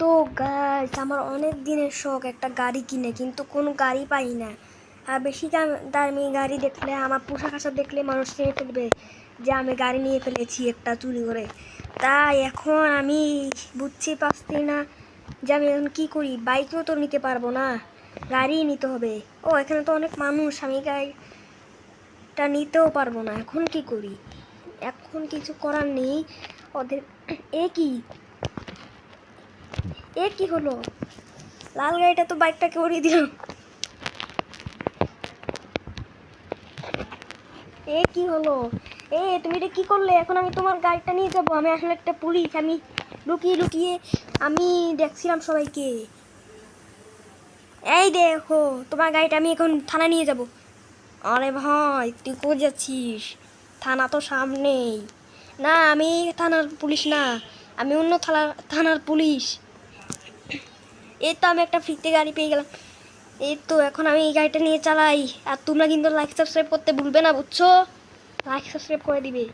তো গাইস, আমার অনেক দিনের শখ একটা গাড়ি কিনে, কিন্তু কোনো গাড়ি পাই না। আর বেশি দামি গাড়ি দেখলে, আমার পোশাক আশাক দেখলে মানুষ চিনে ফেলবে যে আমি গাড়ি নিয়ে ফেলেছি একটা চুরি করে। তাই এখন আমি বুঝছি পারছি না যে আমি এখন কী করি। বাইকেও তো নিতে পারবো না, গাড়িই নিতে হবে। ও এখানে তো অনেক মানুষ, আমি গাড়িটা নিতেও পারবো না। এখন কি করি? এখন কিছু করার নেই ওদের। এ কি হলো? লাল গাড়িটা তো বাইকটাকে উড়িয়ে দিল। কি হলো? তুমি এটা কি করলে? এখন আমি তোমার গাড়িটা নিয়ে যাবো। আমি আসলে একটা পুলিশ, আমি লুকিয়ে লুকিয়ে আমি দেখছিলাম সবাইকে। এই দেখো, তোমার গাড়িটা আমি এখন থানা নিয়ে যাব। আরে ভাই, তুই কোথায় যাচ্ছিস? থানা তো সামনেই। না, আমি থানার পুলিশ না, আমি অন্য থানার পুলিশ। এই তো আমি একটা ফ্রিতে গাড়ি পেয়ে গেলাম। এই তো এখন আমি এই গাড়িটা নিয়ে চালাই। আর তোমরা কিন্তু লাইক সাবস্ক্রাইব করতে ভুলবে না, বুঝছো? লাইক সাবস্ক্রাইব করে দিবে।